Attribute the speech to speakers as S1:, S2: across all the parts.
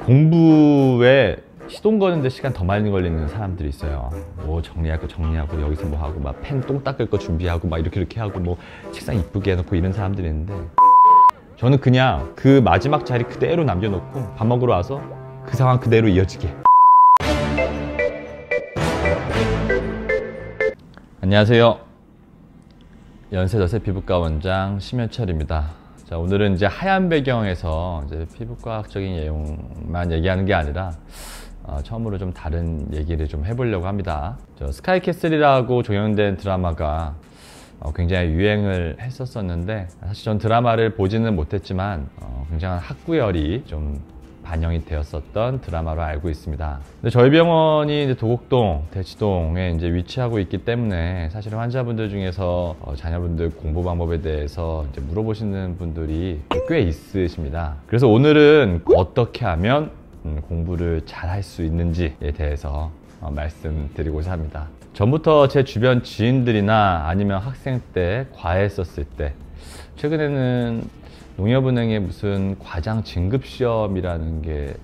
S1: 공부에 시동 거는데 시간 더 많이 걸리는 사람들이 있어요. 뭐 정리할 거 정리하고 여기서 뭐 하고 막 펜 똥 닦을 거 준비하고 막 이렇게 하고 뭐 책상 이쁘게 해놓고 이런 사람들이 있는데, 저는 그냥 그 마지막 자리 그대로 남겨놓고 밥 먹으러 와서 그 상황 그대로 이어지게. 안녕하세요. 연세저세 피부과 원장 심현철입니다. 자, 오늘은 이제 하얀 배경에서 이제 피부과학적인 내용만 얘기하는 게 아니라 처음으로 좀 다른 얘기를 좀 해보려고 합니다. 스카이캐슬이라고 종영된 드라마가 굉장히 유행을 했었었는데, 사실 전 드라마를 보지는 못했지만 굉장한 학구열이 좀 반영이 되었었던 드라마로 알고 있습니다. 근데 저희 병원이 이제 도곡동, 대치동에 이제 위치하고 있기 때문에 사실은 환자분들 중에서 자녀분들 공부 방법에 대해서 이제 물어보시는 분들이 꽤 있으십니다. 그래서 오늘은 어떻게 하면 공부를 잘 할 수 있는지에 대해서 말씀드리고자 합니다. 전부터 제 주변 지인들이나 아니면 학생 때 과외했었을 때, 최근에는 농협은행에 무슨 과장 진급시험이라는 게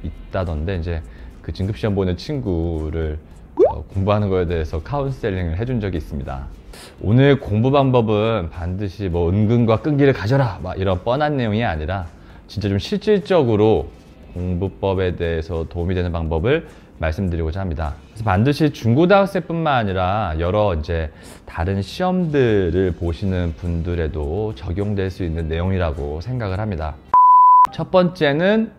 S1: 있다던데, 이제 그 진급시험 보는 친구를 공부하는 거에 대해서 카운셀링을 해준 적이 있습니다. 오늘 공부 방법은 반드시 뭐 은근과 끈기를 가져라 막 이런 뻔한 내용이 아니라 진짜 좀 실질적으로 공부법에 대해서 도움이 되는 방법을 말씀드리고자 합니다. 그래서 반드시 중고등학생뿐만 아니라 여러 이제 다른 시험들을 보시는 분들에도 적용될 수 있는 내용이라고 생각을 합니다. 첫 번째는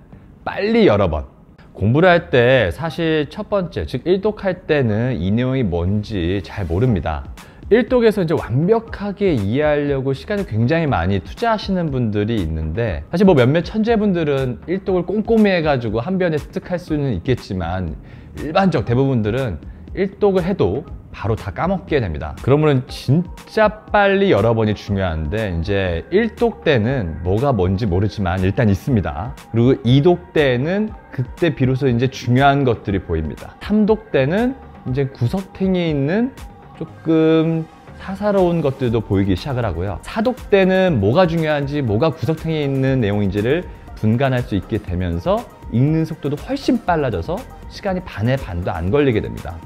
S1: 빨리 여러 번. 공부를 할 때 사실 첫 번째, 즉 1독할 때는 이 내용이 뭔지 잘 모릅니다. 1독에서 이제 완벽하게 이해하려고 시간을 굉장히 많이 투자하시는 분들이 있는데, 사실 뭐 몇몇 천재분들은 1독을 꼼꼼히 해가지고 한 변에 습득할 수는 있겠지만, 일반적 대부분들은 1독을 해도 바로 다 까먹게 됩니다. 그러면 진짜 빨리 여러 번이 중요한데, 이제 1독 때는 뭐가 뭔지 모르지만 일단 있습니다. 그리고 2독 때는 그때 비로소 이제 중요한 것들이 보입니다. 3독 때는 이제 구석탱이에 있는 조금 사사로운 것들도 보이기 시작을 하고요. 4독 때는 뭐가 중요한지, 뭐가 구석탱이에 있는 내용인지를 분간할 수 있게 되면서 읽는 속도도 훨씬 빨라져서 시간이 반의 반도 안 걸리게 됩니다.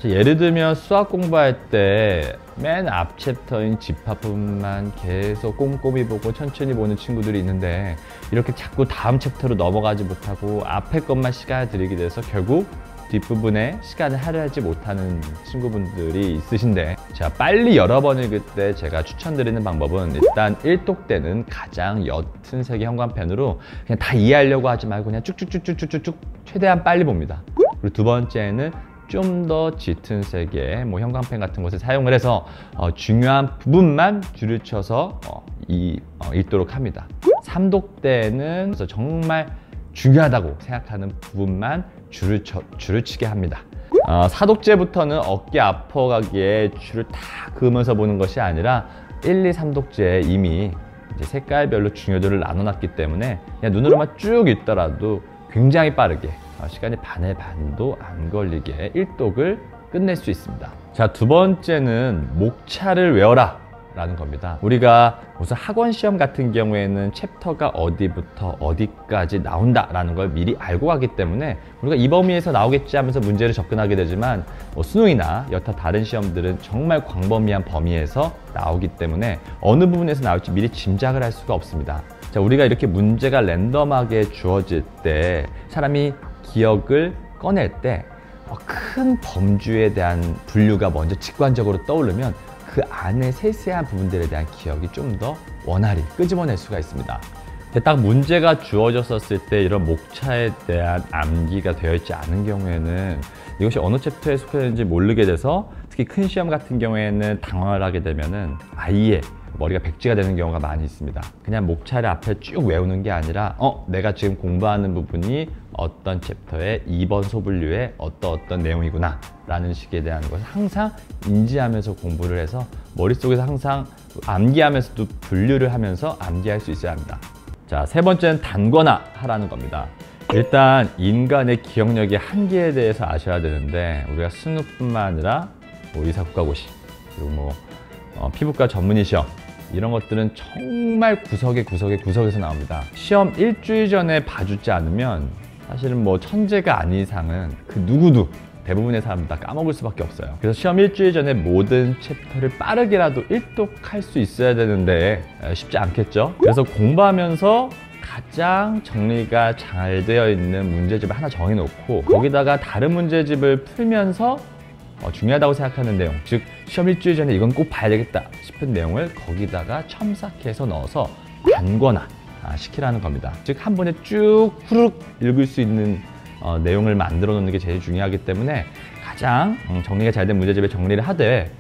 S1: 예를 들면 수학 공부할 때 맨 앞 챕터인 집합부분만 계속 꼼꼼히 보고 천천히 보는 친구들이 있는데, 이렇게 자꾸 다음 챕터로 넘어가지 못하고 앞에 것만 시간을 들이게 돼서 결국 뒷부분에 시간을 할애하지 못하는 친구분들이 있으신데, 제가 빨리 여러 번 읽을 때 제가 추천드리는 방법은, 일단 1독 때는 가장 옅은 색의 형광펜으로 그냥 다 이해하려고 하지 말고 그냥 쭉쭉쭉쭉쭉쭉 최대한 빨리 봅니다. 그리고 두 번째는 좀 더 짙은 색의 뭐 형광펜 같은 것을 사용을 해서 중요한 부분만 줄을 쳐서 읽도록 합니다. 3독 때는 정말 중요하다고 생각하는 부분만 줄을 치게 합니다. 4독째부터는 어깨 아파가기에 줄을 다 그으면서 보는 것이 아니라 1, 2, 3독째에 이미 이제 색깔별로 중요도를 나눠놨기 때문에 그냥 눈으로만 쭉 읽더라도 굉장히 빠르게 시간이 반의 반도 안 걸리게 1독을 끝낼 수 있습니다. 자, 두 번째는 목차를 외워라 라는 겁니다. 우리가 무슨 학원 시험 같은 경우에는 챕터가 어디부터 어디까지 나온다 라는 걸 미리 알고 가기 때문에 우리가 이 범위에서 나오겠지 하면서 문제를 접근하게 되지만, 수능이나 여타 다른 시험들은 정말 광범위한 범위에서 나오기 때문에 어느 부분에서 나올지 미리 짐작을 할 수가 없습니다. 자, 우리가 이렇게 문제가 랜덤하게 주어질 때 사람이 기억을 꺼낼 때 큰 범주에 대한 분류가 먼저 직관적으로 떠오르면 그 안에 세세한 부분들에 대한 기억이 좀 더 원활히 끄집어낼 수가 있습니다. 딱 문제가 주어졌을 때 이런 목차에 대한 암기가 되어 있지 않은 경우에는 이것이 어느 챕터에 속해있는지 모르게 돼서, 특히 큰 시험 같은 경우에는 당황을 하게 되면은 아예 머리가 백지가 되는 경우가 많이 있습니다. 그냥 목차를 앞에 쭉 외우는 게 아니라 내가 지금 공부하는 부분이 어떤 챕터의 2번 소분류의 어떤 내용이구나 라는 식에 대한 것을 항상 인지하면서 공부를 해서 머릿속에서 항상 암기하면서도 분류를 하면서 암기할 수 있어야 합니다. 자, 세 번째는 단거나 하라는 겁니다. 일단 인간의 기억력의 한계에 대해서 아셔야 되는데, 우리가 수능뿐만 아니라 의사 국가고시, 그리고 피부과 전문의 시험, 이런 것들은 정말 구석에서 나옵니다. 시험 일주일 전에 봐주지 않으면 사실은 뭐 천재가 아닌 이상은 그 누구도 대부분의 사람들 다 까먹을 수밖에 없어요. 그래서 시험 일주일 전에 모든 챕터를 빠르게라도 일독할 수 있어야 되는데 쉽지 않겠죠? 그래서 공부하면서 가장 정리가 잘 되어 있는 문제집을 하나 정해놓고 거기다가 다른 문제집을 풀면서 중요하다고 생각하는 내용, 즉 시험 일주일 전에 이건 꼭 봐야 되겠다 싶은 내용을 거기다가 첨삭해서 넣어서 단권화 시키라는 겁니다. 즉 한 번에 쭉 후루룩 읽을 수 있는 내용을 만들어 놓는 게 제일 중요하기 때문에 가장 정리가 잘 된 문제집에 정리를 하되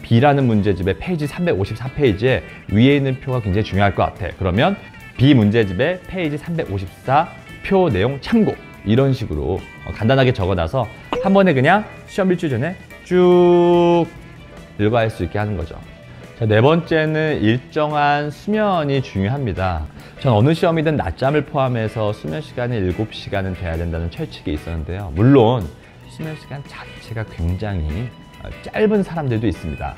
S1: B라는 문제집의 페이지 354페이지에 위에 있는 표가 굉장히 중요할 것 같아. 그러면 B 문제집의 페이지 354 표 내용 참고, 이런 식으로 간단하게 적어놔서 한 번에 그냥 시험 일주일 전에 쭉 읽어야 할 수 있게 하는 거죠. 자, 네 번째는 일정한 수면이 중요합니다. 전 어느 시험이든 낮잠을 포함해서 수면 시간이 7시간은 돼야 된다는 철칙이 있었는데요. 물론 수면 시간 자체가 굉장히 짧은 사람들도 있습니다.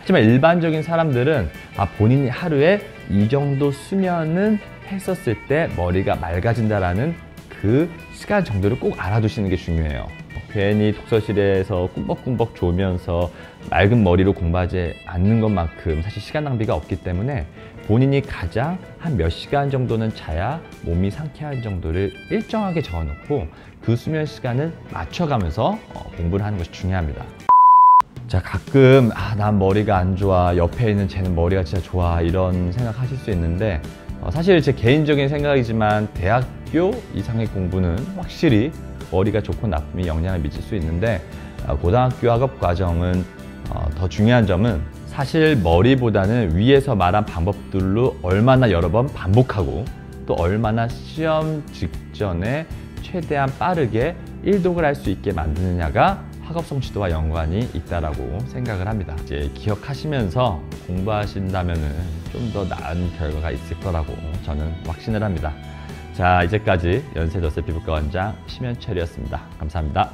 S1: 하지만 일반적인 사람들은 본인이 하루에 이 정도 수면은 했었을 때 머리가 맑아진다라는 그 시간 정도를 꼭 알아두시는 게 중요해요. 괜히 독서실에서 꿈벅꿈벅 졸면서 맑은 머리로 공부하지 않는 것만큼 사실 시간 낭비가 없기 때문에 본인이 가장 한 몇 시간 정도는 자야 몸이 상쾌한 정도를 일정하게 적어놓고 그 수면 시간을 맞춰가면서 공부를 하는 것이 중요합니다. 자, 가끔 난 머리가 안 좋아, 옆에 있는 쟤는 머리가 진짜 좋아, 이런 생각하실 수 있는데 사실 제 개인적인 생각이지만 대학교 이상의 공부는 확실히 머리가 좋고 나쁨이 영향을 미칠 수 있는데 고등학교 학업 과정은 더 중요한 점은 사실 머리보다는 위에서 말한 방법들로 얼마나 여러 번 반복하고 또 얼마나 시험 직전에 최대한 빠르게 일독을 할 수 있게 만드느냐가 학업 성취도와 연관이 있다라고 생각을 합니다. 이제 기억하시면서 공부하신다면은 좀 더 나은 결과가 있을 거라고 저는 확신을 합니다. 자, 이제까지 연세저세 피부과 원장 심현철이었습니다. 감사합니다.